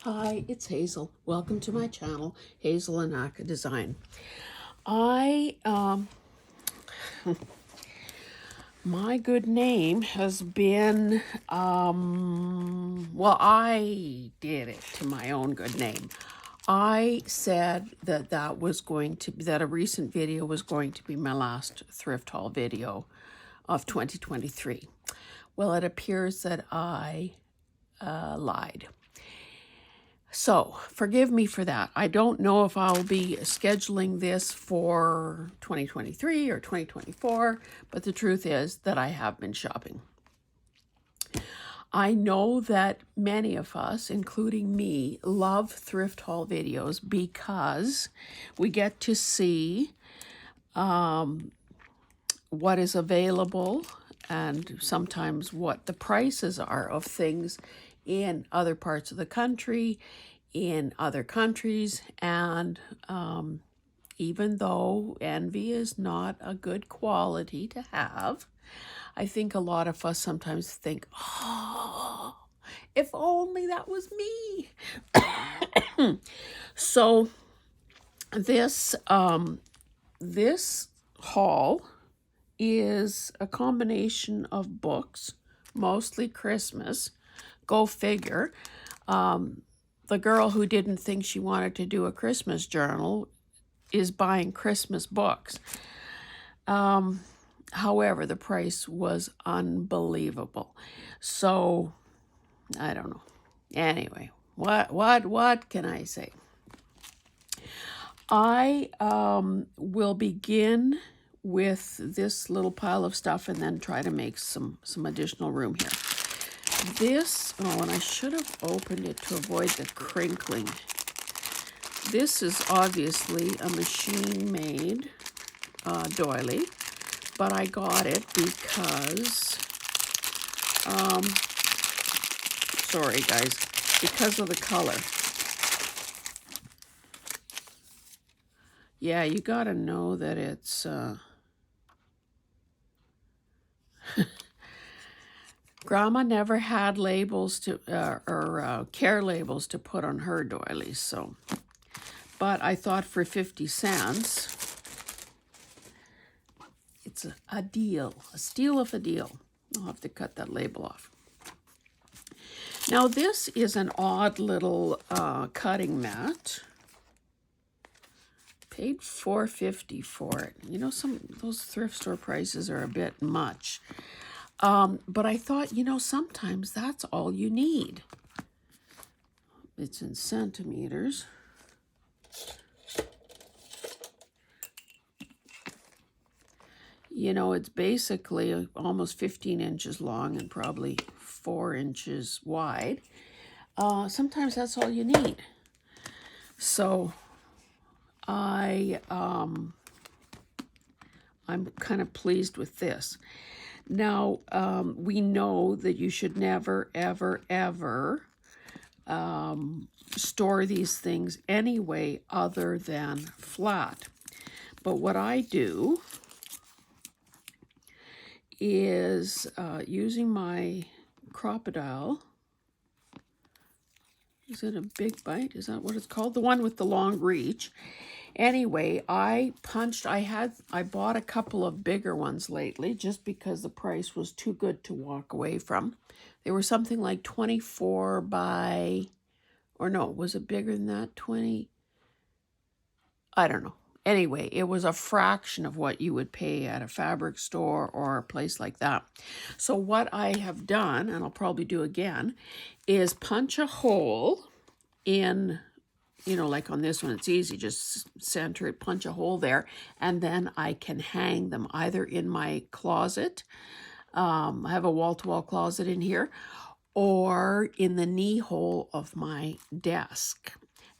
Hi, it's Hazel. Welcome to my channel, Hazel Anaka Design. I, my good name has been, well, I did it to my own good name. I said that that a recent video was going to be my last thrift haul video of 2023. Well, it appears that I lied. So, forgive me for that. I don't know if I'll be scheduling this for 2023 or 2024, but the truth is that I have been shopping. I know that many of us, including me, love thrift haul videos because we get to see what is available and sometimes what the prices are of things in other parts of the country, in other countries, and even though envy is not a good quality to have, I think a lot of us sometimes think, oh, if only that was me. So this haul is a combination of books, mostly Christmas. Go figure. The girl who didn't think she wanted to do a Christmas journal is buying Christmas books. However, the price was unbelievable. So, I don't know. Anyway, what can I say? I will begin with this little pile of stuff and then try to make some additional room here. This, oh, and I should have opened it to avoid the crinkling. This is obviously a machine-made doily, but I got it because, sorry guys, because of the color. Yeah, you gotta know that it's, Grandma never had labels to, or care labels to put on her doilies, so. But I thought for 50 cents, it's a deal, a steal of a deal. I'll have to cut that label off. Now this is an odd little cutting mat. Paid $4.50 for it. You know, those thrift store prices are a bit much. But I thought, you know, sometimes that's all you need. It's in centimeters. You know, it's basically almost 15 inches long and probably 4 inches wide. Sometimes that's all you need. So I'm kind of pleased with this. Now, we know that you should never, ever, ever store these things anyway other than flat. But what I do is using my Crop-A-Dile. Is it a Big Bite? Is that what it's called? The one with the long reach. Anyway, I bought a couple of bigger ones lately just because the price was too good to walk away from. They were something like 24 by, or no, was it bigger than that? 20? I don't know. Anyway, it was a fraction of what you would pay at a fabric store or a place like that. So what I have done, and I'll probably do again, is punch a hole in, you know, like on this one, it's easy, just center it, punch a hole there, and then I can hang them either in my closet. I have a wall-to-wall closet in here, or in the knee hole of my desk.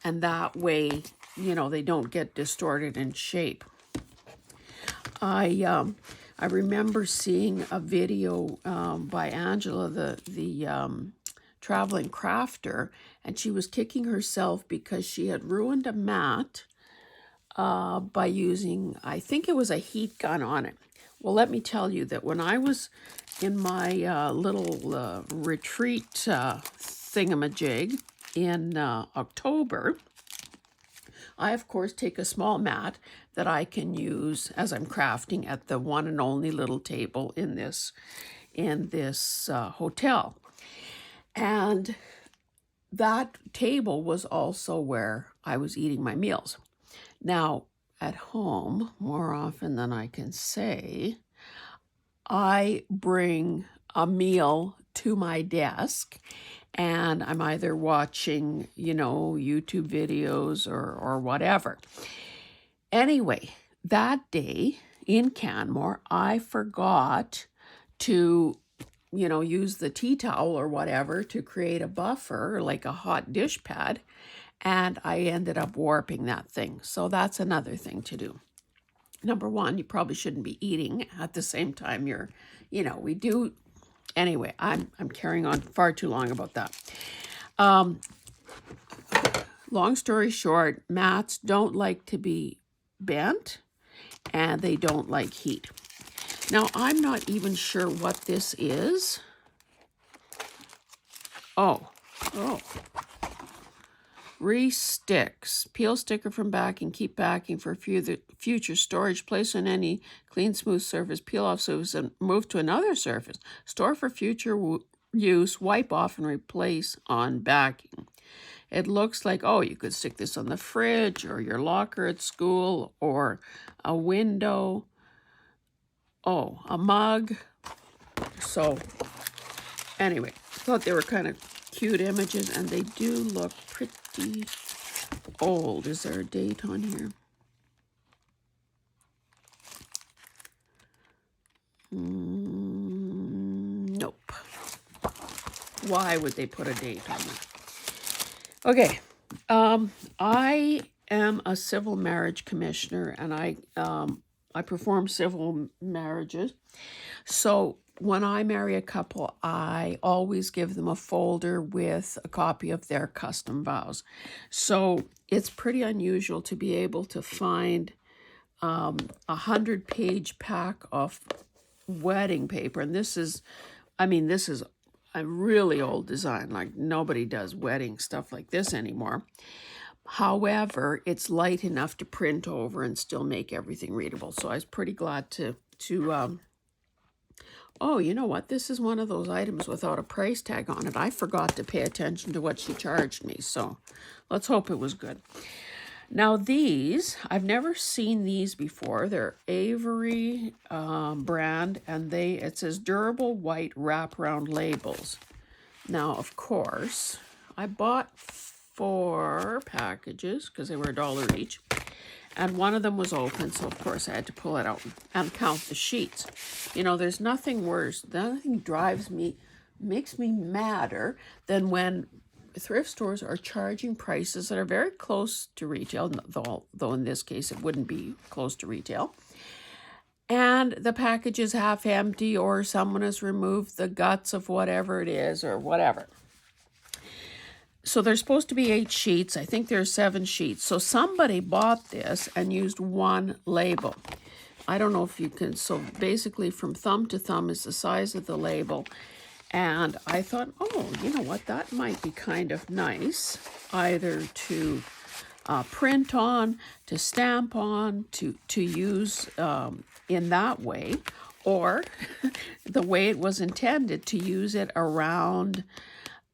And that way, you know, they don't get distorted in shape. I remember seeing a video by Angela, the traveling crafter, and she was kicking herself because she had ruined a mat by using, I think it was a heat gun on it. Well, let me tell you that when I was in my little retreat thingamajig, in October, I, of course, take a small mat that I can use as I'm crafting at the one and only little table in this hotel. And that table was also where I was eating my meals. Now, at home, more often than I can say, I bring a meal to my desk and I'm either watching, YouTube videos or whatever. Anyway, that day in Canmore, I forgot to, use the tea towel or whatever to create a buffer, like a hot dish pad, and I ended up warping that thing. So that's another thing to do. Number one, you probably shouldn't be eating at the same time we do. Anyway, I'm carrying on far too long about that. Long story short, mats don't like to be bent and they don't like heat. Now, I'm not even sure what this is. Oh. Re-sticks. Peel sticker from backing. Keep backing for future storage. Place on any clean, smooth surface. Peel off surface and move to another surface. Store for future use. Wipe off and replace on backing. It looks like, you could stick this on the fridge or your locker at school or a window. A mug. So, anyway, thought they were kind of cute images, and they do look pretty old. Is there a date on here? Nope. Why would they put a date on that? Okay. I am a civil marriage commissioner, and I perform civil marriages. So when I marry a couple, I always give them a folder with a copy of their custom vows. So it's pretty unusual to be able to find 100-page pack of wedding paper. And this is a really old design. Like, nobody does wedding stuff like this anymore. However, it's light enough to print over and still make everything readable. So I was pretty glad to you know what? This is one of those items without a price tag on it. I forgot to pay attention to what she charged me. So let's hope it was good. Now these, I've never seen these before. They're Avery brand, and it says durable white wraparound labels. Now, of course, I bought 4 packages because they were $1 each. And one of them was open, so of course I had to pull it out and count the sheets. There's nothing worse, nothing makes me madder than when thrift stores are charging prices that are very close to retail, though in this case it wouldn't be close to retail. And the package is half empty, or someone has removed the guts of whatever it is or whatever. So there's supposed to be 8 sheets. I think there's 7 sheets. So somebody bought this and used one label. I don't know if you can. So basically from thumb to thumb is the size of the label. And I thought, you know what? That might be kind of nice, either to print on, to stamp on, to use in that way, or the way it was intended, to use it around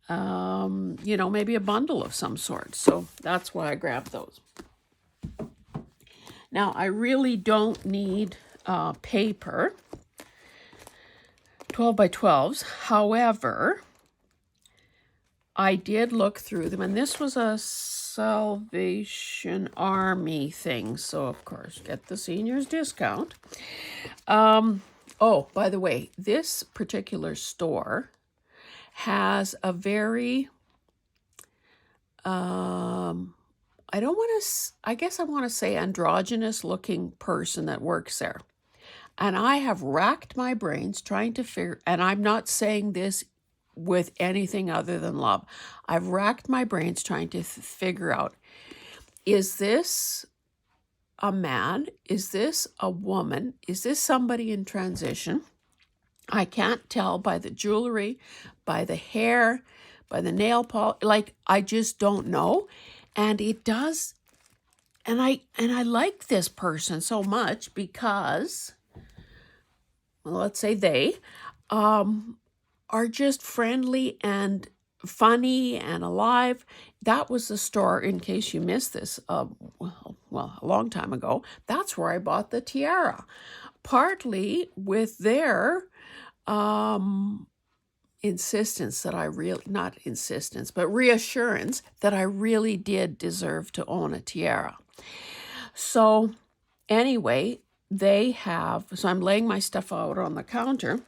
maybe a bundle of some sort. So that's why I grabbed those. Now, I really don't need paper, 12 by 12s. However, I did look through them, and this was a Salvation Army thing. So, of course, get the seniors discount. By the way, this particular store has a very, I guess I want to say androgynous looking person that works there. And I have racked my brains trying to figure, and I'm not saying this with anything other than love. I've racked my brains trying to figure out, is this a man? Is this a woman? Is this somebody in transition? I can't tell by the jewelry, by the hair, by the nail polish. Like, I just don't know. And it does. And I like this person so much because, well, let's say they are just friendly and funny and alive. That was the store, in case you missed this, well, a long time ago. That's where I bought the tiara, partly with their insistence that I really, not insistence, but reassurance that I really did deserve to own a tiara. So anyway, so I'm laying my stuff out on the counter,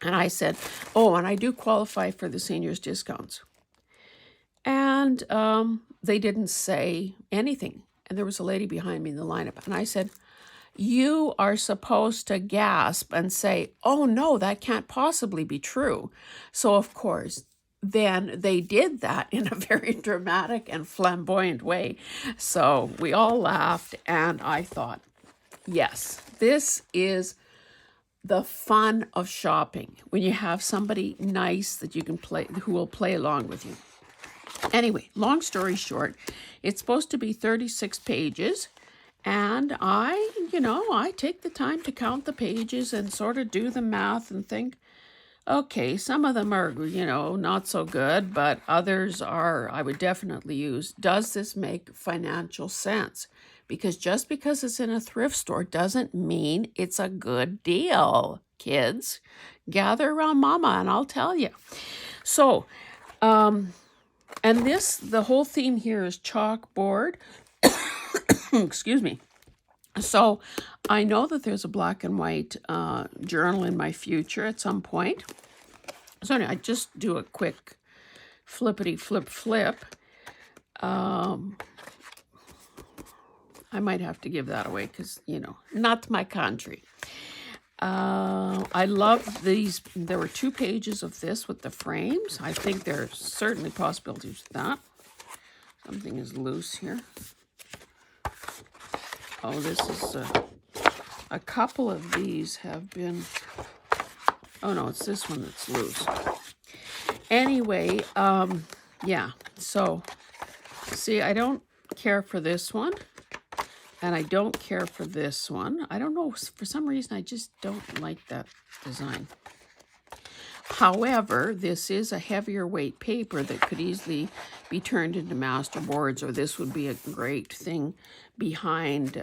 and I said, oh, and I do qualify for the seniors discounts. And they didn't say anything. And there was a lady behind me in the lineup. And I said, you are supposed to gasp and say, oh, no, that can't possibly be true. So, of course, then they did that in a very dramatic and flamboyant way. So we all laughed. And I thought, yes, this is the fun of shopping, when you have somebody nice that you can play, who will play along with you. Anyway, long story short, it's supposed to be 36 pages. And I take the time to count the pages and sort of do the math and think, okay, some of them are, not so good, but others are, I would definitely use. Does this make financial sense? Because just because it's in a thrift store doesn't mean it's a good deal, kids. Gather around mama and I'll tell you. So, and the whole theme here is chalkboard. Excuse me. So I know that there's a black and white journal in my future at some point. So anyway, I just do a quick flippity flip. I might have to give that away because, not my country. I love these. There were 2 pages of this with the frames. I think there are certainly possibilities with that. Something is loose here. Oh, this is a couple of these have been. Oh no, it's this one that's loose. Anyway, yeah. So, see, I don't care for this one. And I don't care for this one. I don't know, for some reason, I just don't like that design. However, this is a heavier weight paper that could easily be turned into master boards, or this would be a great thing behind,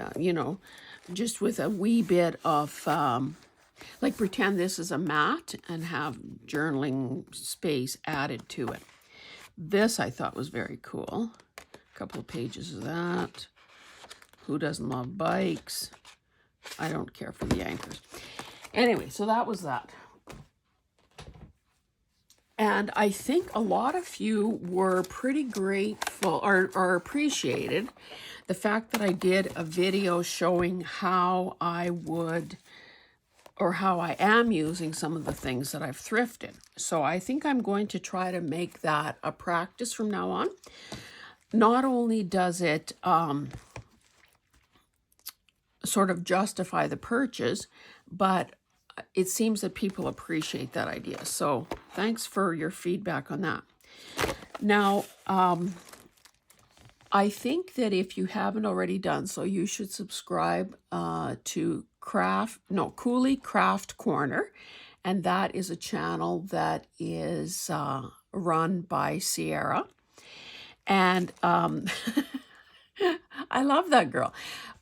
just with a wee bit of, like pretend this is a mat and have journaling space added to it. This I thought was very cool. A couple of pages of that. Who doesn't love bikes? I don't care for the anchors. Anyway, so that was that. And I think a lot of you were pretty grateful or appreciated the fact that I did a video showing how I would, or how I am using some of the things that I've thrifted. So I think I'm going to try to make that a practice from now on. Not only does it sort of justify the purchase, but it seems that people appreciate that idea. So thanks for your feedback on that. Now, I think that if you haven't already done so, you should subscribe to Coulee Craft Corner. And that is a channel that is run by Sierra. And I love that girl.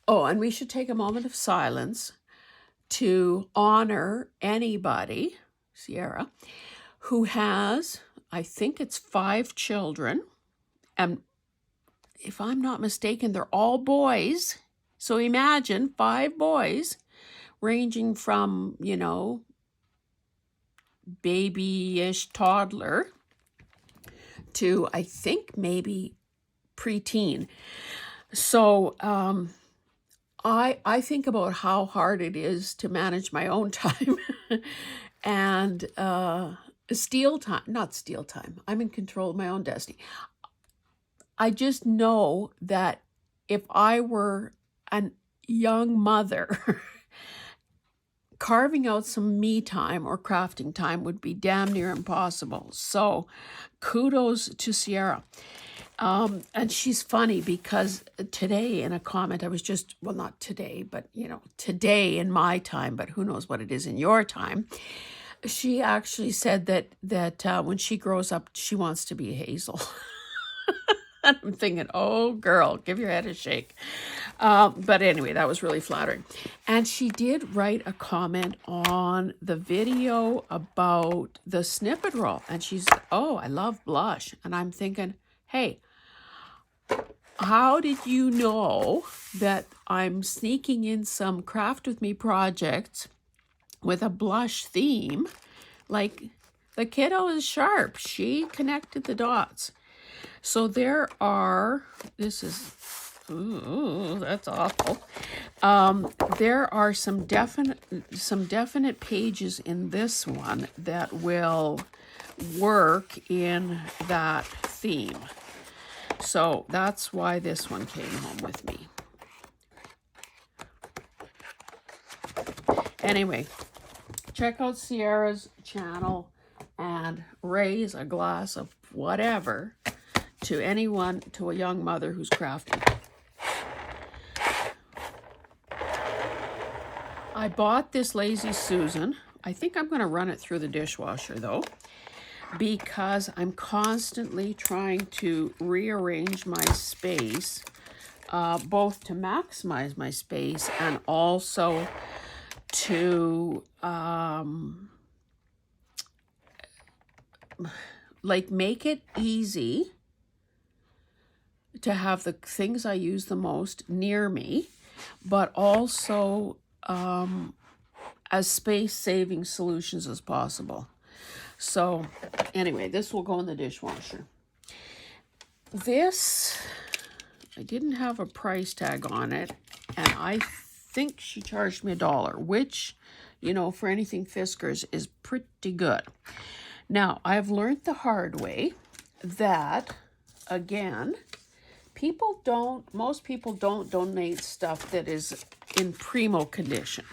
Oh, and we should take a moment of silence to honor anybody, Sierra, who has, I think it's 5 children. And if I'm not mistaken, they're all boys. So imagine 5 boys ranging from, baby-ish toddler to, I think, maybe preteen. So, I think about how hard it is to manage my own time and not steal time. I'm in control of my own destiny. I just know that if I were a young mother carving out some me time or crafting time would be damn near impossible. So kudos to Sierra. And she's funny because today in a comment, I was just, well, not today, but today in my time, but who knows what it is in your time. She actually said that when she grows up, she wants to be a Hazel. And I'm thinking, oh, girl, give your head a shake. But anyway, that was really flattering. And she did write a comment on the video about the snippet roll. And she's, oh, I love blush. And I'm thinking, hey, how did you know that I'm sneaking in some Craft With Me projects with a blush theme? Like, the kiddo is sharp. She connected the dots. So there are, this is, ooh, that's awful. There are some definite pages in this one that will work in that theme. So that's why this one came home with me. Anyway, check out Sierra's channel and raise a glass of whatever to anyone, to a young mother who's crafting. I bought this Lazy Susan. I think I'm going to run it through the dishwasher though, because I'm constantly trying to rearrange my space, both to maximize my space and also to make it easy to have the things I use the most near me, but also as space-saving solutions as possible. So anyway, this will go in the dishwasher. This, I didn't have a price tag on it, and I think she charged me $1, which, for anything Fiskars is pretty good. Now, I've learned the hard way that, again, most people don't donate stuff that is in primo condition.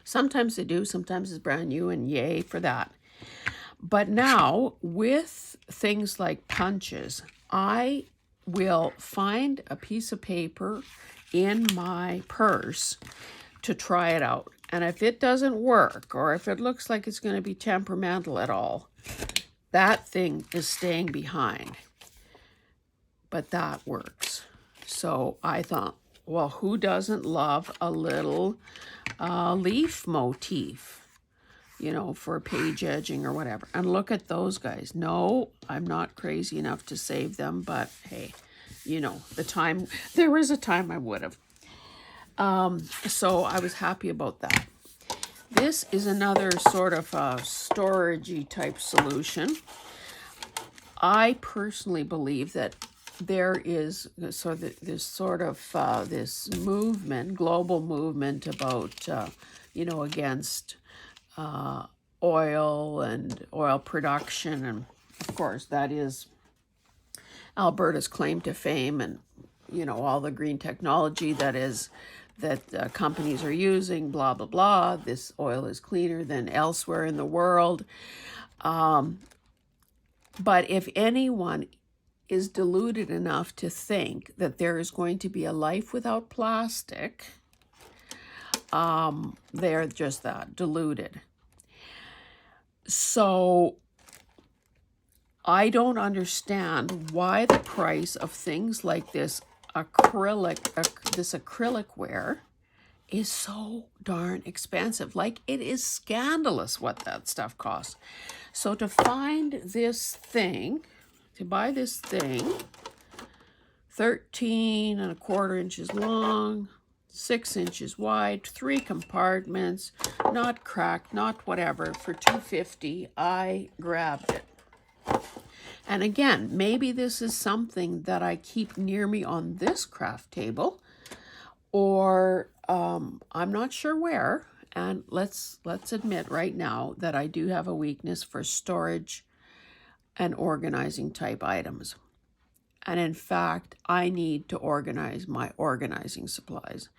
Sometimes they do, sometimes it's brand new, and yay for that. But now, with things like punches, I will find a piece of paper in my purse to try it out. And if it doesn't work, or if it looks like it's going to be temperamental at all, that thing is staying behind. But that works. So I thought, well, who doesn't love a little leaf motif, for page edging or whatever? And look at those guys. No, I'm not crazy enough to save them, but hey, there is a time I would have. So I was happy about that. This is another sort of storagey type solution. I personally believe that there is this movement, global movement about, against oil and oil production. And of course, that is Alberta's claim to fame, and, all the green technology that companies are using, blah, blah, blah. This oil is cleaner than elsewhere in the world. But if anyone is deluded enough to think that there is going to be a life without plastic, they're just that, deluded. So I don't understand why the price of things like this acrylic ware is so darn expensive. Like, it is scandalous what that stuff costs. So to buy this thing, 13.25 inches long, 6 inches wide, 3 compartments, not cracked, not whatever, for $2.50, I grabbed it. And again, maybe this is something that I keep near me on this craft table, or I'm not sure where. And let's admit right now that I do have a weakness for storage and organizing type items. And in fact, I need to organize my organizing supplies.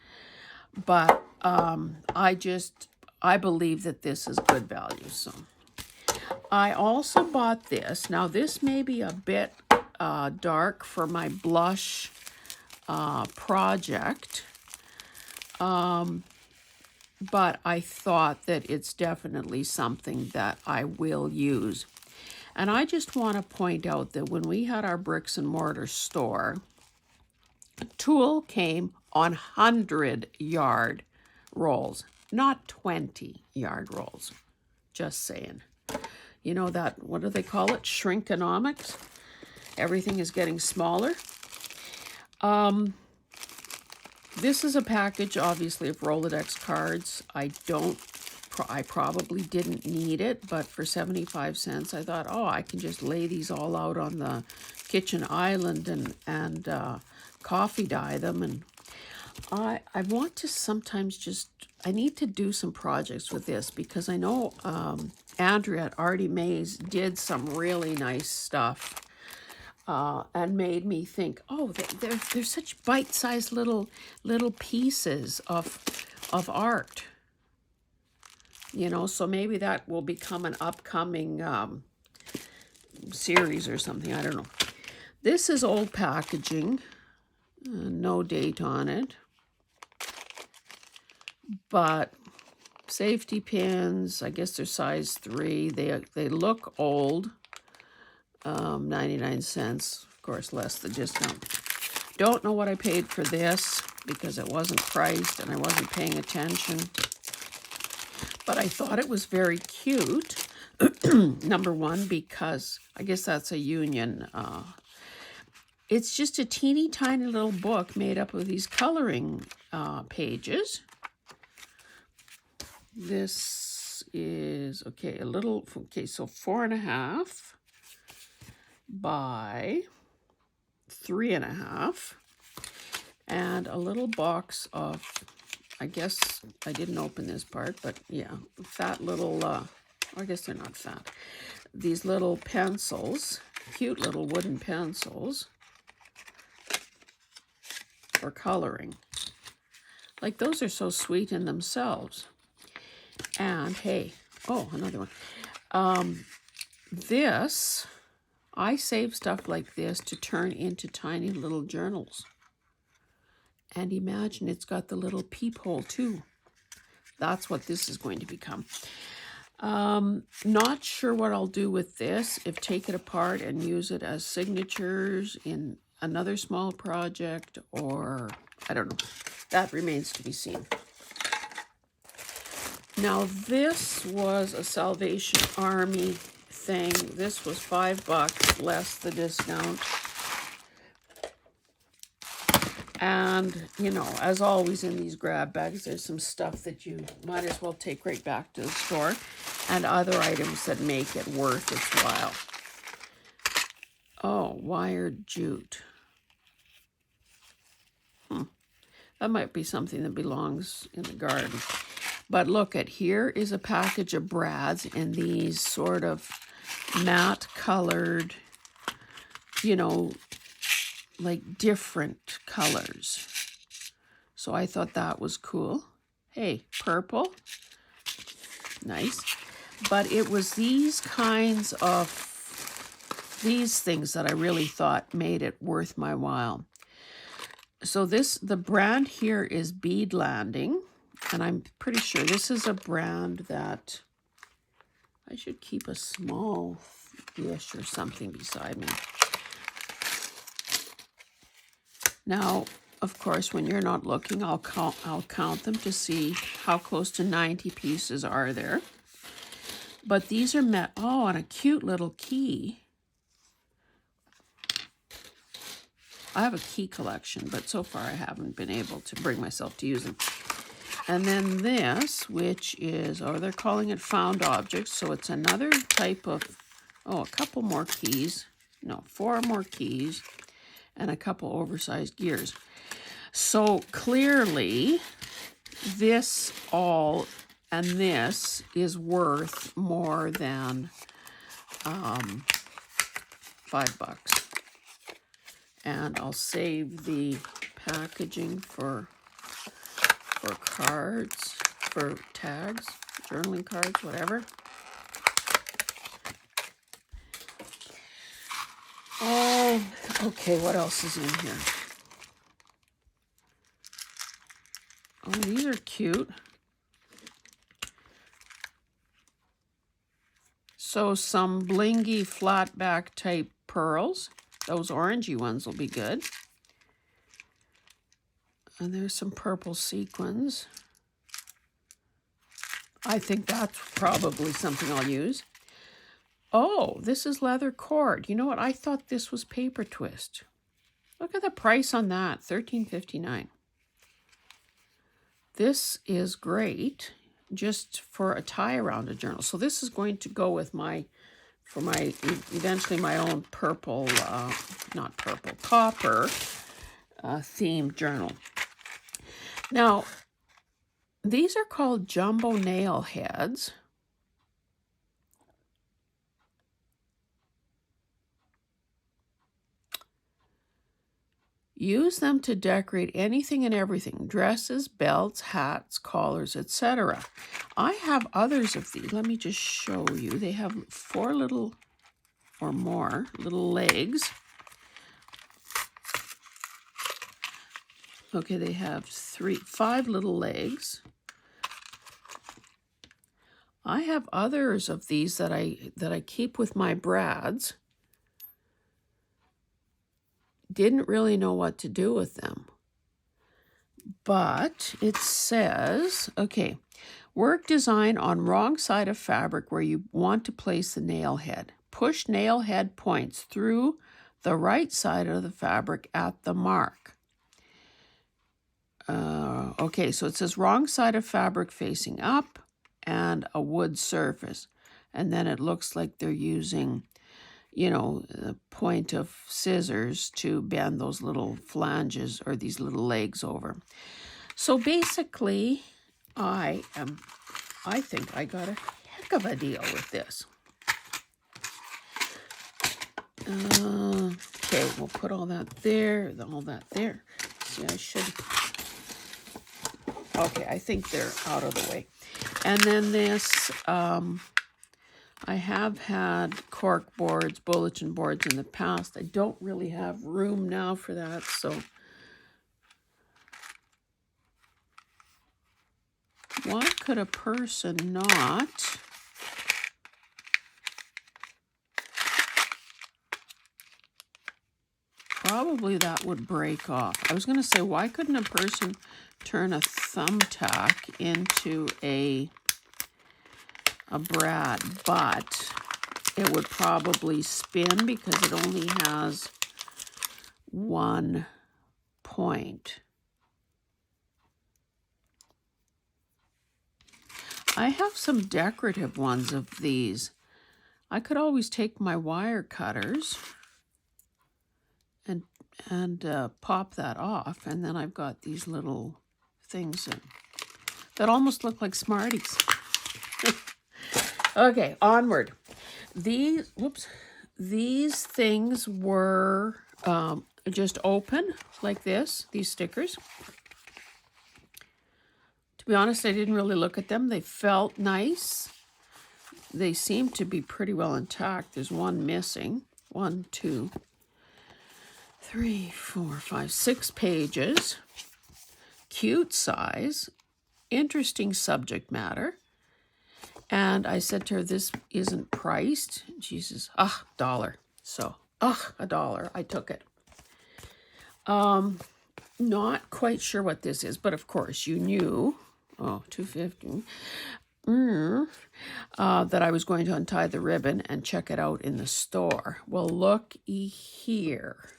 But I believe that this is good value. So I also bought this. Now this may be a bit dark for my blush project, but I thought that it's definitely something that I will use. And I just want to point out that when we had our bricks and mortar store, tulle came on 100-yard rolls, not 20-yard rolls. Just saying. You know that, what do they call it? Shrinkonomics. Everything is getting smaller. This is a package, obviously, of Rolodex cards. I probably didn't need it, but for 75 cents, I thought, oh, I can just lay these all out on the kitchen island and coffee dye them. And I want to sometimes I need to do some projects with this, because I know Andrea at Artie Mays did some really nice stuff. And made me think, oh, they're such bite-sized little pieces of art, you know. So maybe that will become an upcoming series or something. I don't know. This is old packaging, no date on it, but safety pins. I guess they're size 3. They look old. 99 cents, of course, less the discount. Don't know what I paid for this because it wasn't priced and I wasn't paying attention. But I thought it was very cute. Number one, because I guess that's a union. It's just a teeny tiny little book made up of these coloring pages. This is, so 4.5 by 3.5, and a little box of, I guess I didn't open this part, but yeah, fat little, I guess they're not fat, these little pencils, cute little wooden pencils for coloring. Like, those are so sweet in themselves. And hey, oh, another one. This, I save stuff like this to turn into tiny little journals. And imagine it's got the little peephole too. That's what this is going to become. Not sure what I'll do with this, if take it apart and use it as signatures in another small project, or I don't know. That remains to be seen. Now this was a Salvation Army thing. This was $5 less the discount. And, you know, as always in these grab bags, there's some stuff that you might as well take right back to the store, and other items that make it worth its while. Oh, wired jute. That might be something that belongs in the garden. But look, here is a package of brads in these sort of matte colored, you know, like different colors. So I thought that was cool. Hey, purple. Nice. But it was these kinds of, these things that I really thought made it worth my while. So the brand here is Bead Landing. And I'm pretty sure this is a brand that I should keep a small dish or something beside me. Now, of course, when you're not looking, I'll count them to see how close to 90 pieces are there. But these are oh, and a cute little key. I have a key collection, but so far I haven't been able to bring myself to use them. And then this, which is, oh, they're calling it found objects, so it's another type of, oh, a couple more keys. No, 4 more keys and a couple oversized gears. So clearly this all and this is worth more than $5. And I'll save the packaging for for cards, for tags, journaling cards, whatever. Oh, okay, what else is in here? Oh, these are cute. So some blingy flat back type pearls. Those orangey ones will be good. And there's some purple sequins. I think that's probably something I'll use. Oh, this is leather cord. You know what? I thought this was paper twist. Look at the price on that, $13.59. This is great just for a tie around a journal. So this is going to go with eventually my own purple, not purple, copper themed journal. Now, these are called jumbo nail heads. Use them to decorate anything and everything, dresses, belts, hats, collars, etc. I have others of these. Let me just show you. They have 4 little or more little legs. Okay, they have 5 little legs. I have others of these that I keep with my brads. Didn't really know what to do with them. But it says, okay, work design on wrong side of fabric where you want to place the nail head. Push nail head points through the right side of the fabric at the mark. Okay, so it says wrong side of fabric facing up and a wood surface. And then it looks like they're using, you know, the point of scissors to bend those little flanges or these little legs over. So basically, I think I got a heck of a deal with this. Okay, we'll put all that there, all that there. See, I should. Okay, I think they're out of the way. And then this, I have had cork boards, bulletin boards in the past. I don't really have room now for that, so why could a person not probably that would break off. I was going to say, why couldn't a person turn a thumbtack into a brad, but it would probably spin because it only has 1 point. I have some decorative ones of these. I could always take my wire cutters and pop that off, and then I've got these little things that almost look like Smarties. Okay, onward. These things were just open like this, these stickers. To be honest, I didn't really look at them. They felt nice. They seem to be pretty well intact. There's one missing. 1, 2, 3, 4, 5, 6 pages. Cute size. Interesting subject matter. And I said to her, this isn't priced. And she says, $1. So, $1. I took it. Not quite sure what this is, but of course you knew, $2.50, that I was going to untie the ribbon and check it out in the store. Well, looky here.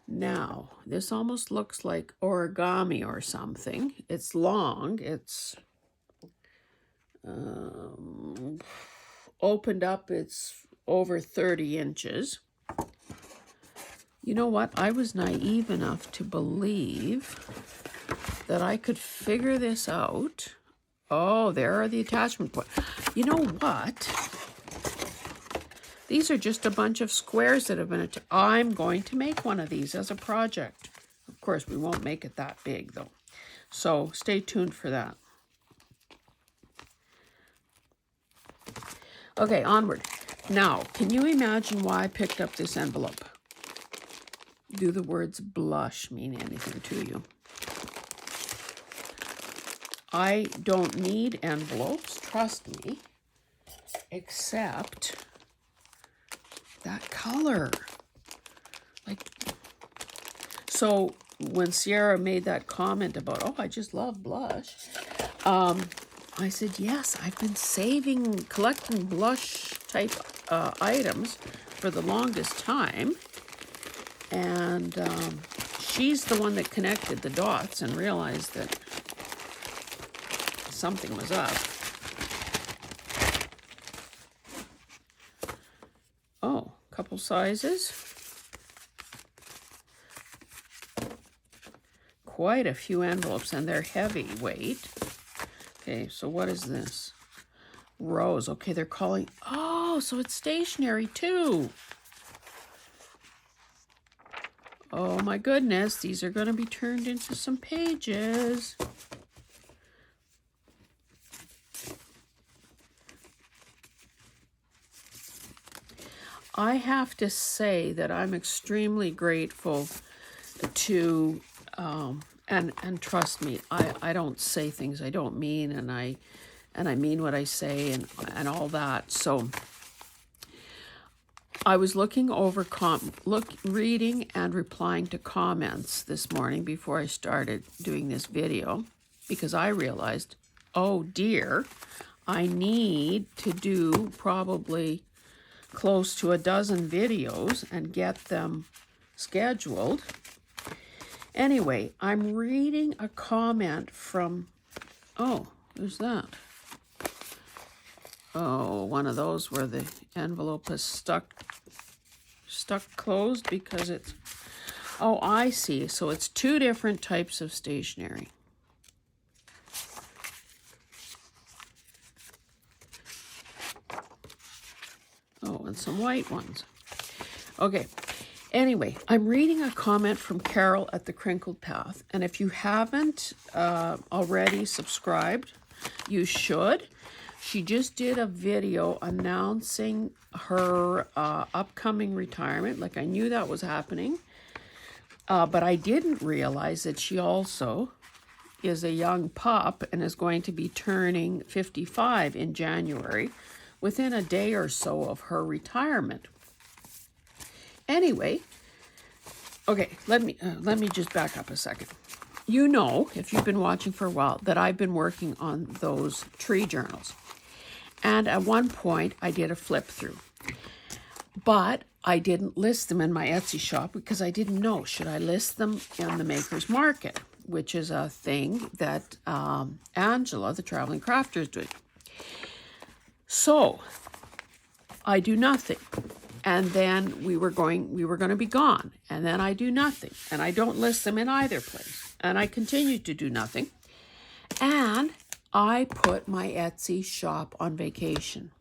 Now, this almost looks like origami or something. It's long. It's opened up. It's over 30 inches. You know what? I was naive enough to believe that I could figure this out. Oh, there are the attachment points. You know what? These are just a bunch of squares that have been I'm going to make one of these as a project. Of course, we won't make it that big, though. So stay tuned for that. Okay, onward. Now, can you imagine why I picked up this envelope? Do the words blush mean anything to you? I don't need envelopes, trust me, except that color. Like, so when Sierra made that comment about, oh, I just love blush, I said, yes, I've been collecting blush type items for the longest time. And she's the one that connected the dots and realized that something was up. Oh, couple sizes. Quite a few envelopes, and they're heavyweight. Okay, so what is this? Rose. Okay, they're calling... Oh, so it's stationery too. Oh my goodness, these are going to be turned into some pages. I have to say that I'm extremely grateful to, and trust me, I don't say things I don't mean, and I mean what I say, and all that. So I was looking over, reading and replying to comments this morning before I started doing this video, because I realized, oh dear, I need to do probably close to a dozen videos and get them scheduled. Anyway, I'm reading a comment from, oh, who's that? Oh, one of those where the envelope is stuck closed because it's, oh, I see. So it's two different types of stationery. Oh, and some white ones. Okay. Anyway, I'm reading a comment from Carol at The Crinkled Path. And if you haven't already subscribed, you should. She just did a video announcing her upcoming retirement. Like, I knew that was happening. But I didn't realize that she also is a young pup and is going to be turning 55 in January, within a day or so of her retirement. Anyway, okay, let me just back up a second. You know, if you've been watching for a while, that I've been working on those tree journals. And at one point, I did a flip through. But I didn't list them in my Etsy shop because I didn't know, should I list them in the Maker's Market, which is a thing that Angela, the Traveling Crafter, is doing. So I do nothing. And then we were going to be gone. And then I do nothing. And I don't list them in either place. And I continue to do nothing. And I put my Etsy shop on vacation.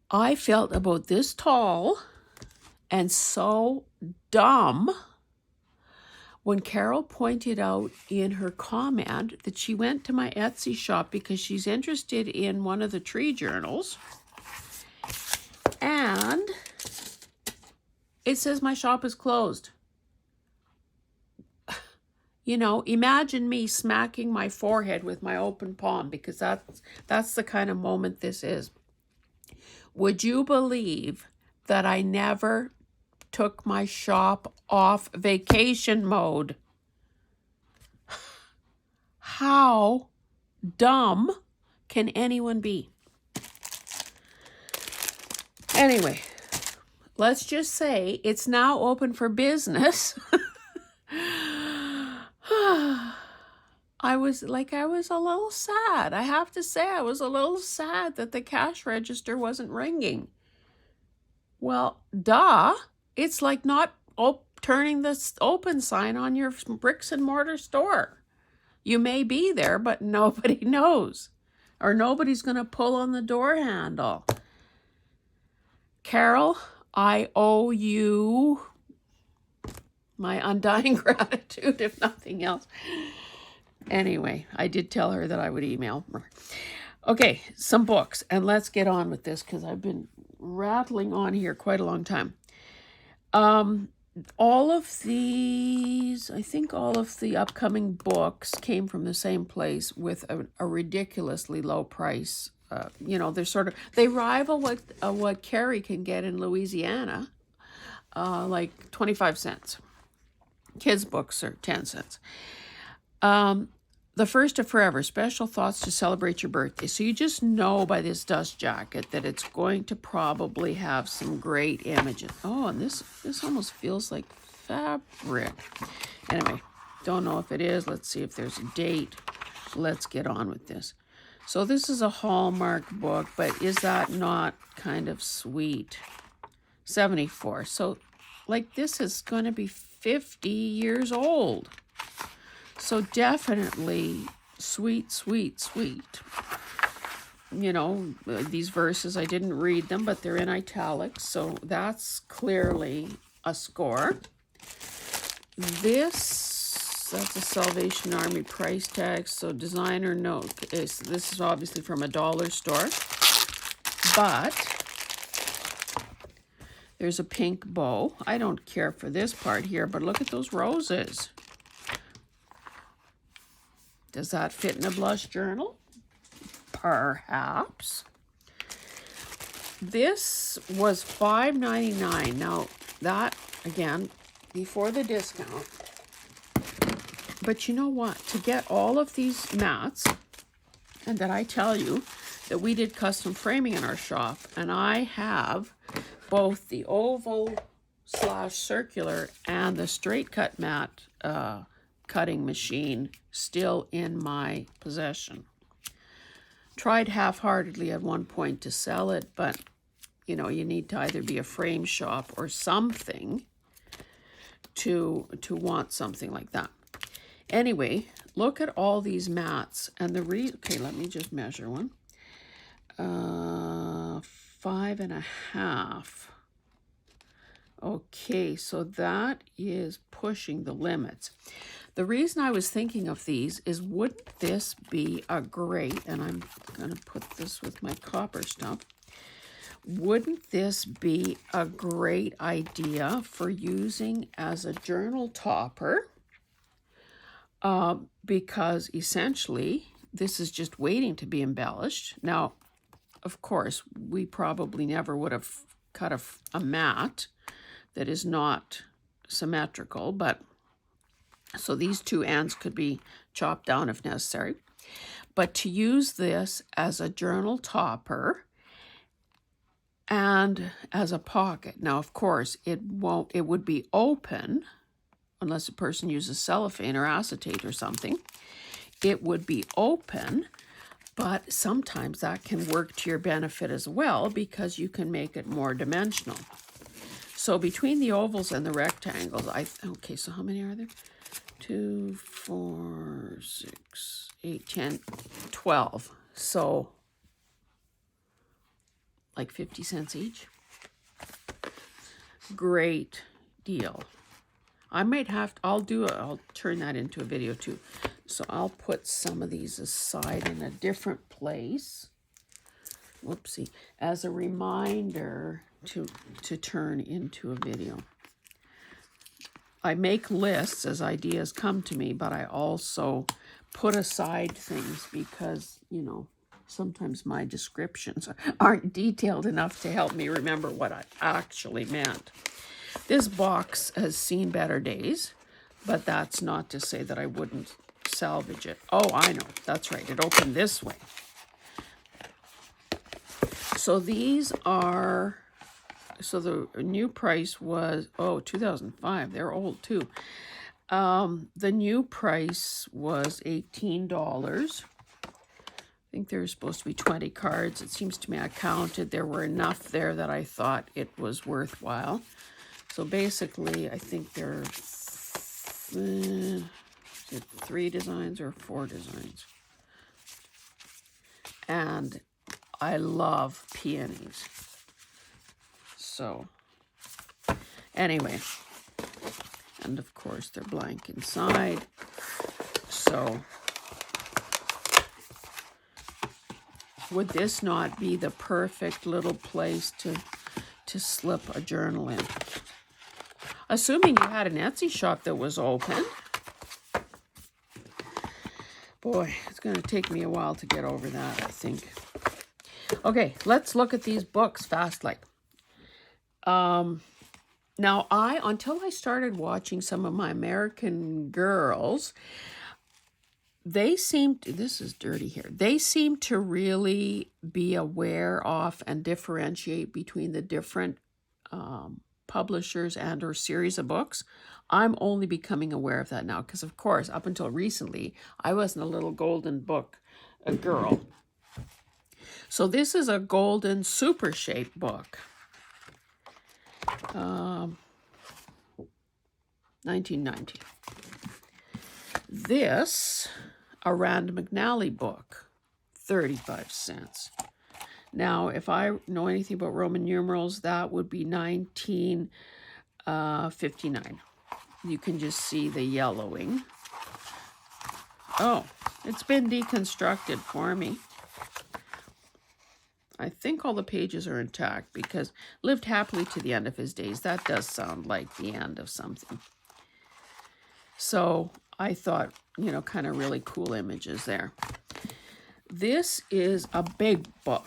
I felt about this tall and so dumb when Carol pointed out in her comment that she went to my Etsy shop because she's interested in one of the tree journals. And it says my shop is closed. You know, imagine me smacking my forehead with my open palm, because that's the kind of moment this is. Would you believe that I never took my shop off vacation mode? How dumb can anyone be? Anyway, let's just say it's now open for business. I was a little sad. I have to say, I was a little sad that the cash register wasn't ringing. Well, duh. It's like not turning the open sign on your bricks and mortar store. You may be there, but nobody knows. Or nobody's going to pull on the door handle. Carol, I owe you my undying gratitude, if nothing else. Anyway, I did tell her that I would email her. Okay, some books, and let's get on with this because I've been rattling on here quite a long time. All of these, I think all of the upcoming books came from the same place with a ridiculously low price. They rival what Carrie can get in Louisiana, like 25 cents. Kids' books are 10 cents. The First of Forever, special thoughts to celebrate your birthday. So you just know by this dust jacket that it's going to probably have some great images. Oh, and this almost feels like fabric. Anyway, don't know if it is. Let's see if there's a date. Let's get on with this. So this is a Hallmark book, but is that not kind of sweet? 74. So like this is going to be 50 years old. So definitely sweet, sweet, sweet. You know, these verses, I didn't read them, but they're in italics. So that's clearly a score. That's a Salvation Army price tag. So designer note. This is obviously from a dollar store. But there's a pink bow. I don't care for this part here, but look at those roses. Does that fit in a blush journal? Perhaps. This was $5.99. Now, that, again, before the discount. But you know what? To get all of these mats, and that I tell you that we did custom framing in our shop, and I have both the oval / circular and the straight cut mat cutting machine still in my possession. Tried half-heartedly at one point to sell it, but you know, you need to either be a frame shop or something to want something like that. Anyway, look at all these mats and okay, let me just measure one. 5.5. Okay, so that is pushing the limits. The reason I was thinking of these is, wouldn't this be a great, and I'm going to put this with my copper stuff, wouldn't this be a great idea for using as a journal topper? Because essentially, this is just waiting to be embellished. Now, of course, we probably never would have cut a mat that is not symmetrical, but so these two ends could be chopped down if necessary. But to use this as a journal topper and as a pocket. Now, of course, it would be open unless a person uses cellophane or acetate or something. It would be open, but sometimes that can work to your benefit as well because you can make it more dimensional. So between the ovals and the rectangles, okay, so how many are there? 2, 4, 6, 8, 10, 12. So like 50 cents each. Great deal. I might I'll turn that into a video too. So I'll put some of these aside in a different place. Whoopsie. As a reminder to turn into a video. I make lists as ideas come to me, but I also put aside things because, you know, sometimes my descriptions aren't detailed enough to help me remember what I actually meant. This box has seen better days, but that's not to say that I wouldn't salvage it. Oh, I know. That's right. It opened this way. So these are... So the new price was, 2005. They're old too. The new price was $18. I think there's supposed to be 20 cards. It seems to me I counted. There were enough there that I thought it was worthwhile. So basically, I think there are 3 designs or 4 designs. And I love peonies. So, anyway, And of course, they're blank inside. So would this not be the perfect little place to slip a journal in? Assuming you had an Etsy shop that was open. Boy, it's going to take me a while to get over that, I think. Okay, let's look at these books fast like. Now, until I started watching some of my American Girls, they seem to, this is dirty here, they seem to really be aware of and differentiate between the different publishers and or series of books. I'm only becoming aware of that now because, of course, up until recently, I wasn't a little golden book girl. So this is a golden super shape book. 1990. This, a Rand McNally book, 35 cents. Now, if I know anything about Roman numerals, that would be 1959. You can just see the yellowing. Oh, it's been deconstructed for me. I think all the pages are intact because lived happily to the end of his days. That does sound like the end of something. So I thought, you know, kind of really cool images there. This is a big book.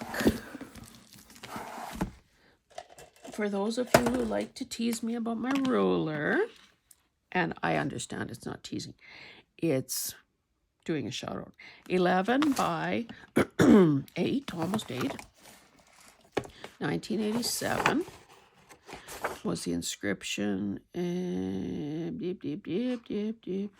For those of you who like to tease me about my ruler, and I understand it's not teasing, it's doing a shout out. 11 by 8, almost 8. 1987 was the inscription. Deep, deep, deep, deep, deep.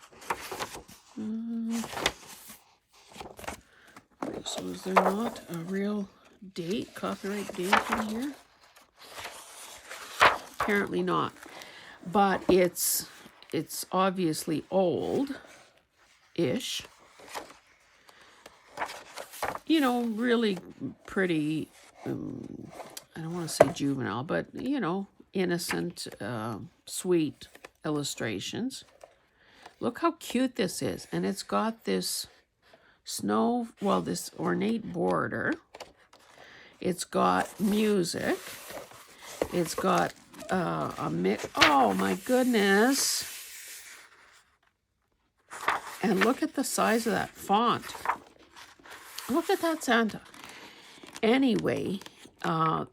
So is there not a real date, copyright date in here? Apparently not. But it's obviously old-ish. You know, really pretty, I don't want to say juvenile, but, you know, innocent, sweet illustrations. Look how cute this is. And it's got this this ornate border. It's got music. It's got a mix. Oh my goodness. And look at the size of that font. Look at that Santa. Anyway, so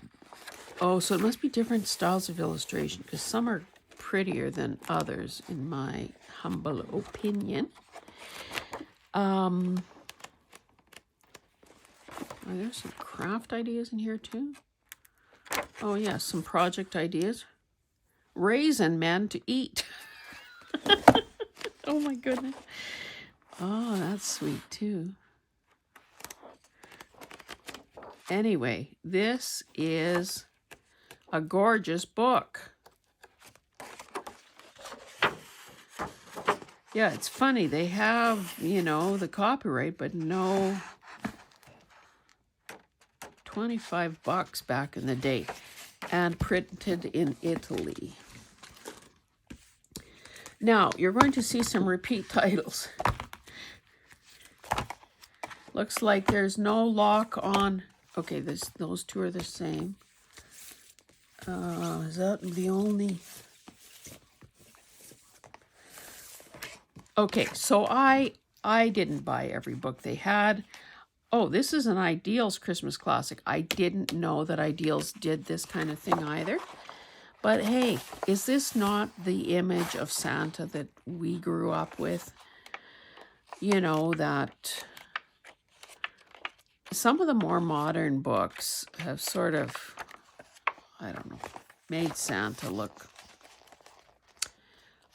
it must be different styles of illustration because some are prettier than others, in my humble opinion. Are there some craft ideas in here too? Oh yeah, some project ideas. Raisin men to eat. Oh my goodness. Oh, that's sweet too. Anyway, this is a gorgeous book. Yeah, it's funny. They have, you know, the copyright, but no, $25 back in the day, and printed in Italy. Now, you're going to see some repeat titles. Looks like there's no lock on. Okay, those two are the same. Is that the only? Okay, so I didn't buy every book they had. Oh, this is an Ideals Christmas classic. I didn't know that Ideals did this kind of thing either. But hey, is this not the image of Santa that we grew up with? You know, that some of the more modern books have sort of, I don't know, made Santa look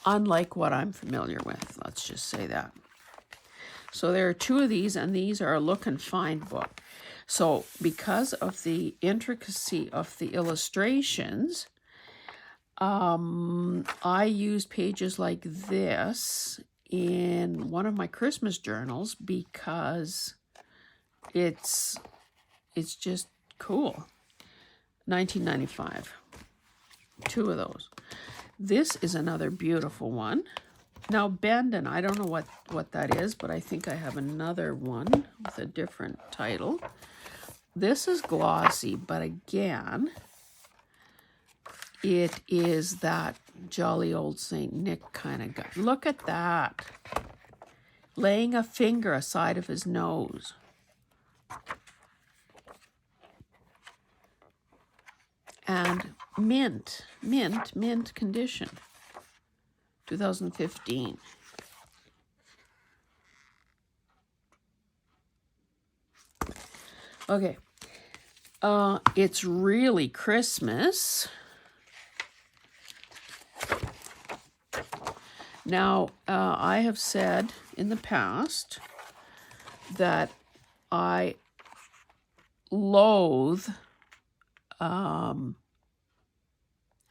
unlike what I'm familiar with. Let's just say that. So there are two of these, and these are a look and find book. So because of the intricacy of the illustrations, I used pages like this in one of my Christmas journals because it's just cool. 1995. Two of those. This is another beautiful one. Now, Bandon, I don't know what that is, but I think I have another one with a different title. This is glossy, but again, it is that jolly old St. Nick kind of guy. Look at that. Laying a finger aside of his nose. And mint condition. 2015. Okay. It's really Christmas. Now, I have said in the past that I loathe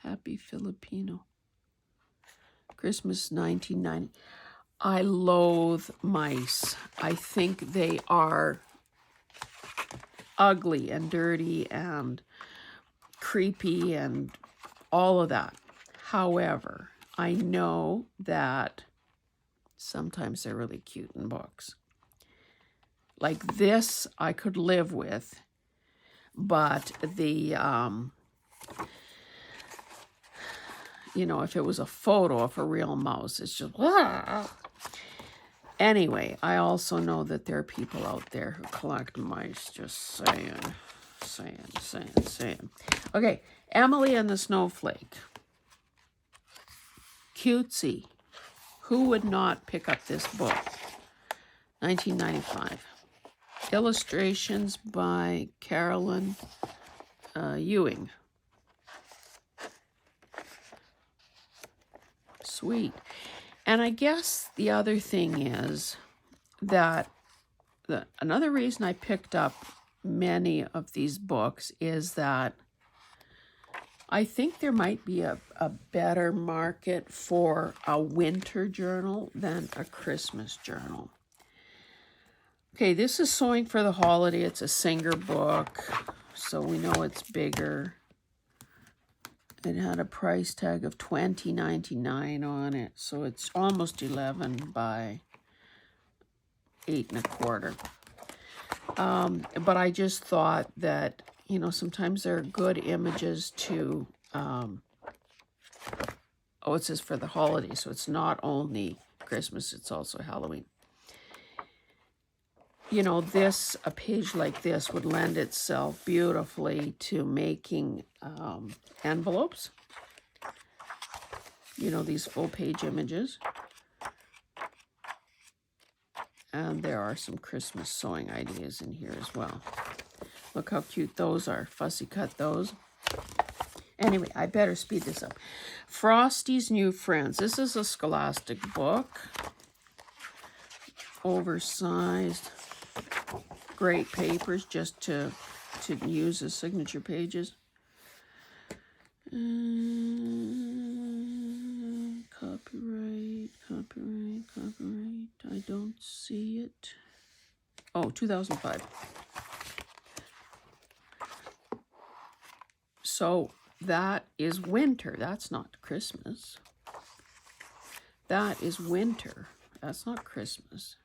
Happy Filipino Christmas 1990. I loathe mice. I think they are ugly and dirty and creepy and all of that. However, I know that sometimes they're really cute in books. Like this, I could live with, but the, you know, if it was a photo of a real mouse, it's just, ah. Anyway, I also know that there are people out there who collect mice, just saying. Okay, Emily and the Snowflake. Cutesy. Who would not pick up this book? 1995. Illustrations by Carolyn Ewing. Sweet. And I guess the other thing is that another reason I picked up many of these books is that I think there might be a better market for a winter journal than a Christmas journal. Okay, this is Sewing for the Holiday. It's a Singer book, so we know it's bigger. It had a price tag of $20.99 on it, so it's almost 11 by 8 1/4. But I just thought that, you know, sometimes there are good images to, oh, it says for the holiday, so it's not only Christmas, it's also Halloween. You know, a page like this would lend itself beautifully to making envelopes. You know, these full-page images. And there are some Christmas sewing ideas in here as well. Look how cute those are. Fussy cut those. Anyway, I better speed this up. Frosty's New Friends. This is a Scholastic book. Oversized. Great papers just to use as signature pages. Copyright. I don't see it. Oh, 2005. So that is winter. That's not Christmas. That is winter. That's not Christmas.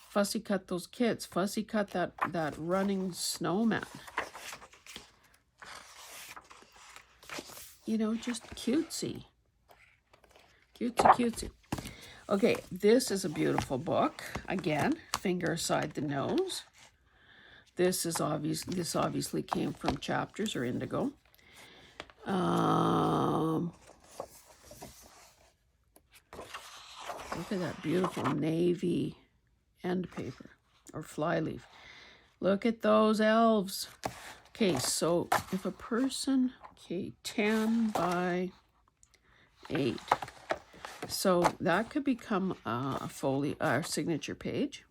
Fussy cut those kids. Fussy cut that running snowman. You know, just cutesy. Cutesy. Okay, this is a beautiful book. Again, finger aside the nose. This obviously came from Chapters or Indigo. Look at that beautiful navy end paper or flyleaf. Look at those elves. Okay, so if a person, 10 by 8. So that could become a signature page.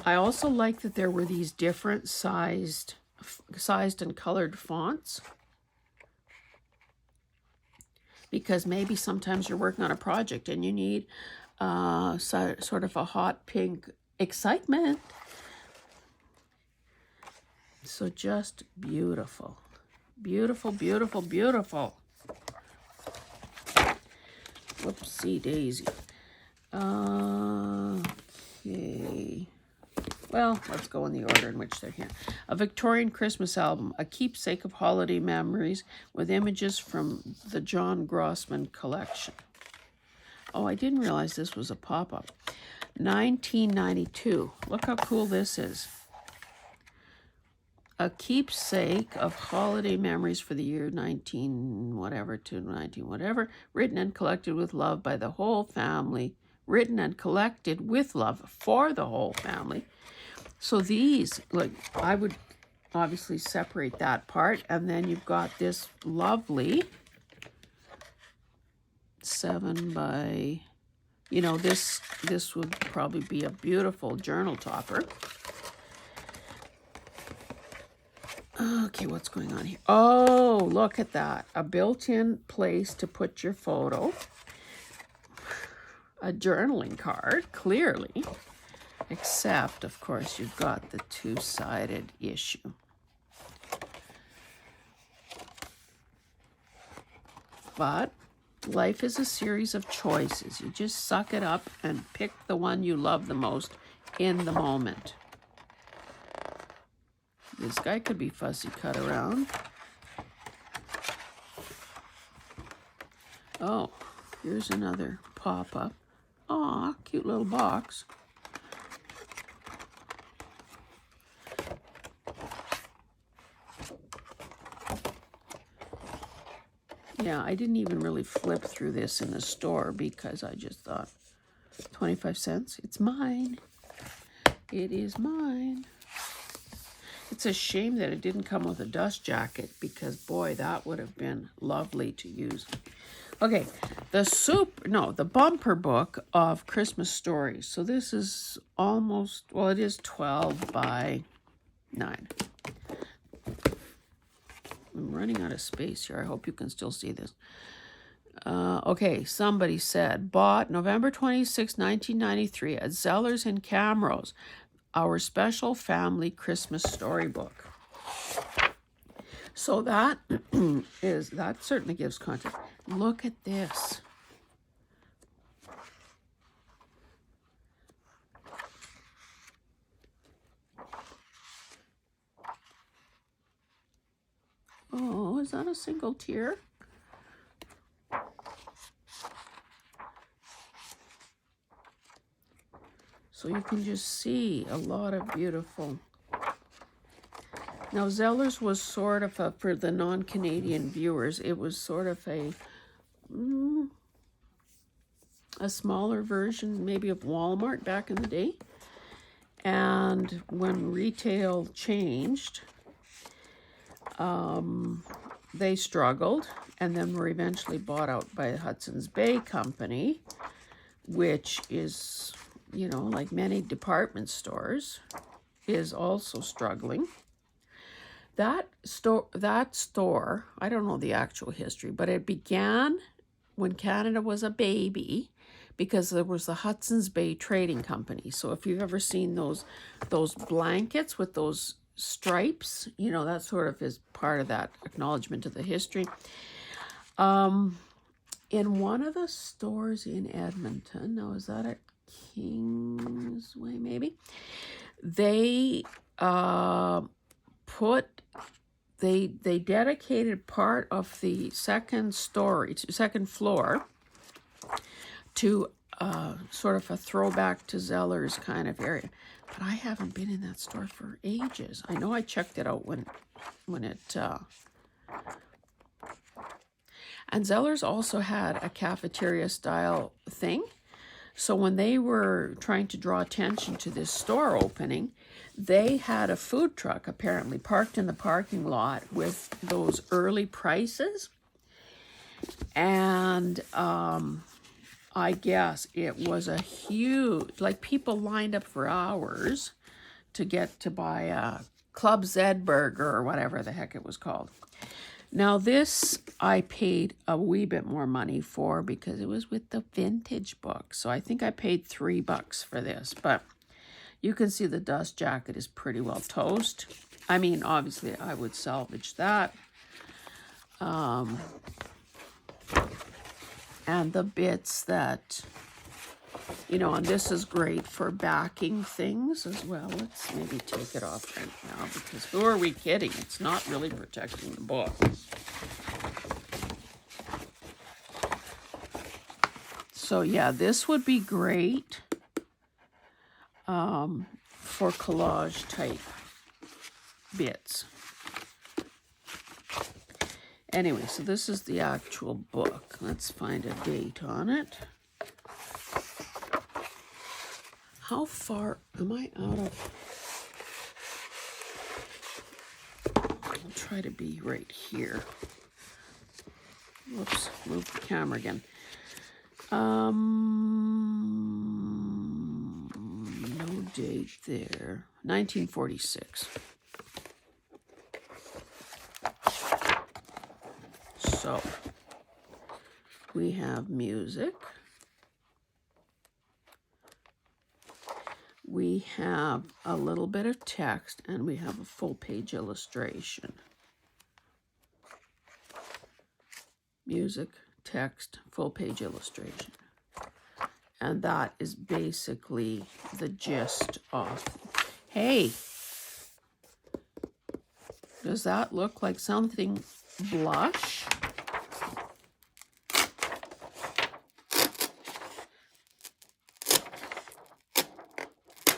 I also like that there were these different sized and colored fonts, because maybe sometimes you're working on a project and you need sort of a hot pink excitement. So just beautiful. Beautiful. Whoopsie daisy. Okay. Well, let's go in the order in which they're here. A Victorian Christmas album, a keepsake of holiday memories with images from the John Grossman collection. Oh, I didn't realize this was a pop-up. 1992. Look how cool this is. A keepsake of holiday memories for the year 19 whatever to 19 whatever, written and collected with love by the whole family. Written and collected with love for the whole family. So these, like, I would obviously separate that part, and then you've got this lovely 7 by, you know, this would probably be a beautiful journal topper. Okay, what's going on here? Oh, look at that. A built-in place to put your photo. A journaling card, clearly. Except, of course, you've got the two-sided issue. But life is a series of choices. You just suck it up and pick the one you love the most in the moment. This guy could be fussy cut around. Oh, here's another pop-up. Aw, cute little box. Yeah, I didn't even really flip through this in the store because I just thought, 25 cents, it's mine. It is mine. It's a shame that it didn't come with a dust jacket because, boy, that would have been lovely to use. Okay, the bumper book of Christmas stories. So this is almost, well, it is 12 by 9. I'm running out of space here. I hope you can still see this. Okay, somebody said, bought November 26, 1993 at Zellers in Camrose, our special family Christmas storybook. So that certainly gives context. Look at this. Oh, is that a single tear? So you can just see a lot of beautiful. Now, Zellers was sort of for the non-Canadian viewers, it was sort of a smaller version maybe of Walmart back in the day. And when retail changed, they struggled and then were eventually bought out by the Hudson's Bay Company, which is, you know, like many department stores, is also struggling. That store, I don't know the actual history, but it began when Canada was a baby because there was the Hudson's Bay Trading Company. So if you've ever seen those blankets with those stripes, you know, that sort of is part of that acknowledgement of the history. In one of the stores in Edmonton, now is that at Kingsway maybe? They they dedicated part of the second floor to sort of a throwback to Zellers kind of area. But I haven't been in that store for ages. I know I checked it out when it... And Zellers also had a cafeteria-style thing. So when they were trying to draw attention to this store opening, they had a food truck apparently parked in the parking lot with those early prices. And I guess it was a huge, like people lined up for hours to get to buy a Club Zed burger or whatever the heck it was called. Now this I paid a wee bit more money for because it was with the vintage book. So I think I paid $3 for this, but you can see the dust jacket is pretty well toast. I mean, obviously I would salvage that. and the bits that, you know, and this is great for backing things as well. Let's maybe take it off right now, because who are we kidding? It's not really protecting the book. So yeah, this would be great for collage type bits. Anyway, so this is the actual book. Let's find a date on it. How far am I out of? I'll try to be right here. Whoops, move the camera again. No date there. 1946. So we have music. We have a little bit of text, and we have a full page illustration. Music, text, full page illustration. And that is basically the gist of, hey, does that look like something blush?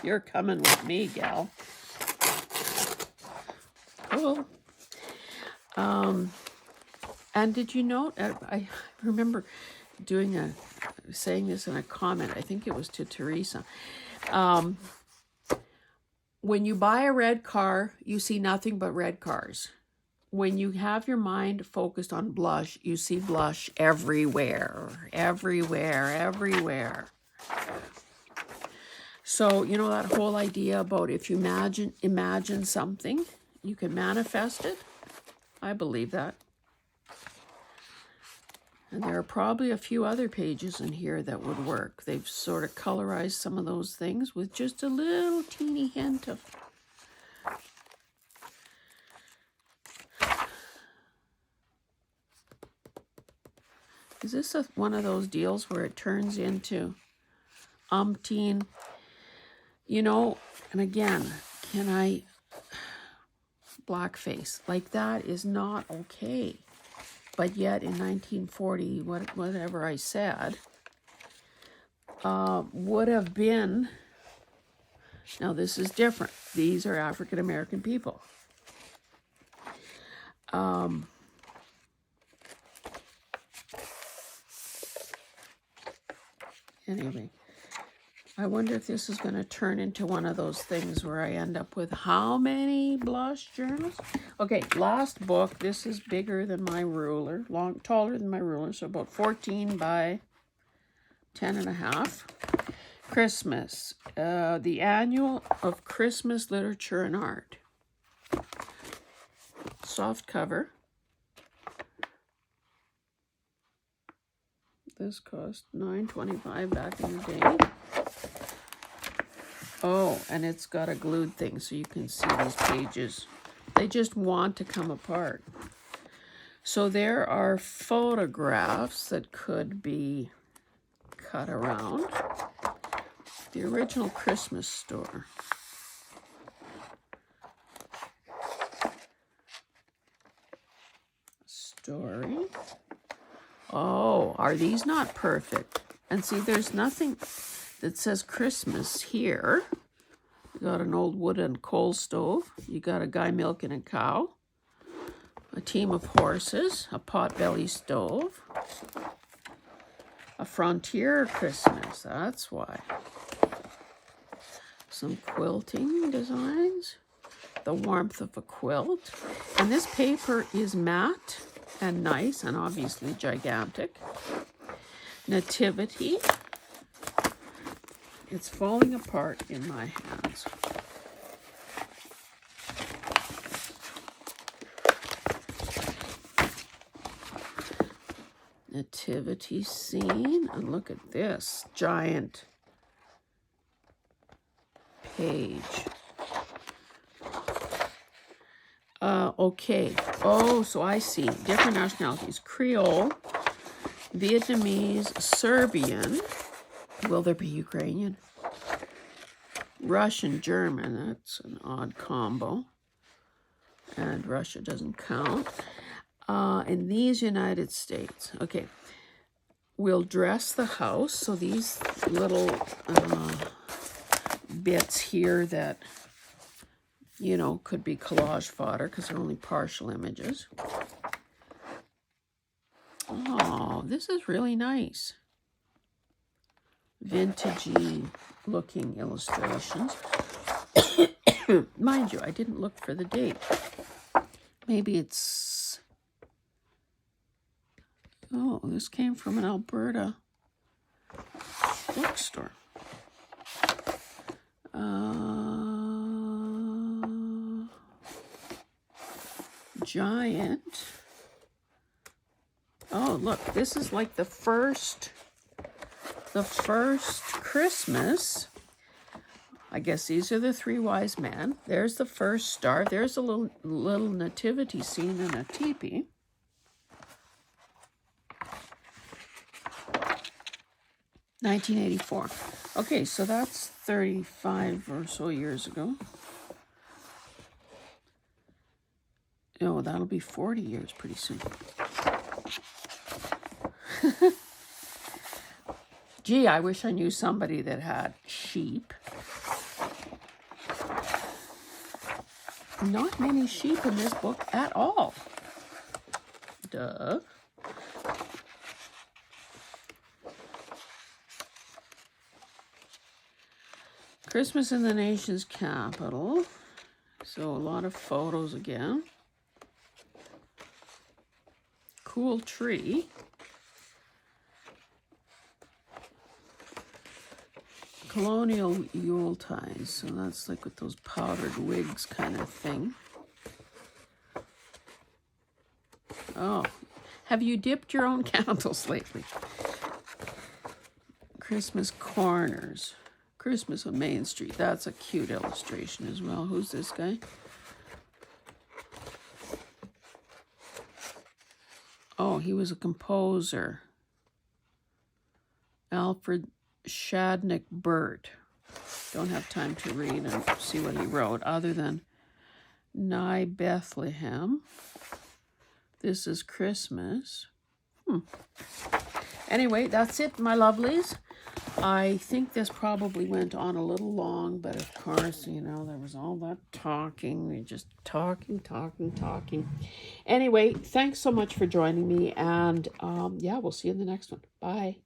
You're coming with me, gal. Cool. And did you note, I remember saying this in a comment, I think it was to Teresa. When you buy a red car, you see nothing but red cars. When you have your mind focused on blush, you see blush everywhere, everywhere, everywhere. So, you know, that whole idea about if you imagine something, you can manifest it. I believe that. And there are probably a few other pages in here that would work. They've sort of colorized some of those things with just a little teeny hint of... Is this one of those deals where it turns into umpteen? You know, and again, can I... Blackface. Like, that is not okay. But yet in 1940, whatever I said, would have been... Now, this is different. These are African American people. Anyway, I wonder if this is going to turn into one of those things where I end up with how many blush journals? Okay, last book. This is bigger than my ruler, taller than my ruler, so about 14 by 10.5. Christmas, the Annual of Christmas Literature and Art. Soft cover. This cost $9.25 back in the day. Oh, and it's got a glued thing so you can see these pages. They just want to come apart. So there are photographs that could be cut around. The original Christmas store. Story. Oh, are these not perfect? And see, there's nothing that says Christmas here. You got an old wooden coal stove. You got a guy milking a cow. A team of horses. A potbelly stove. A frontier Christmas. That's why. Some quilting designs. The warmth of a quilt. And this paper is matte and nice and obviously gigantic. Nativity. It's falling apart in my hands. Nativity scene. And look at this giant page. Okay. Oh, so I see. Different nationalities. Creole, Vietnamese, Serbian. Will there be Ukrainian? Russian, German. That's an odd combo. And Russia doesn't count. In these United States. Okay. We'll dress the house. So these little bits here that, you know, could be collage fodder because they're only partial images. Oh, this is really nice. Vintagey looking illustrations. Mind you, I didn't look for the date. Maybe it's... Oh, this came from an Alberta bookstore. Giant. Oh, look, this is like the first Christmas. I guess these are the three wise men. There's the first star. There's a little nativity scene in a teepee. $1984. Okay, so that's 35 or so years ago. Oh, that'll be 40 years pretty soon. Gee, I wish I knew somebody that had sheep. Not many sheep in this book at all. Duh. Christmas in the nation's capital. So a lot of photos again. Cool tree. Colonial Yule ties. So that's like with those powdered wigs kind of thing. Oh, have you dipped your own candles lately? Christmas corners. Christmas on Main Street. That's a cute illustration as well. Who's this guy? Oh, he was a composer. Alfred Shadnick Burt. Don't have time to read and see what he wrote other than Nigh Bethlehem. This is Christmas. Anyway, that's it, my lovelies. I think this probably went on a little long, but of course, you know, there was all that talking. We just talking. Anyway, thanks so much for joining me, and yeah, we'll see you in the next one. Bye.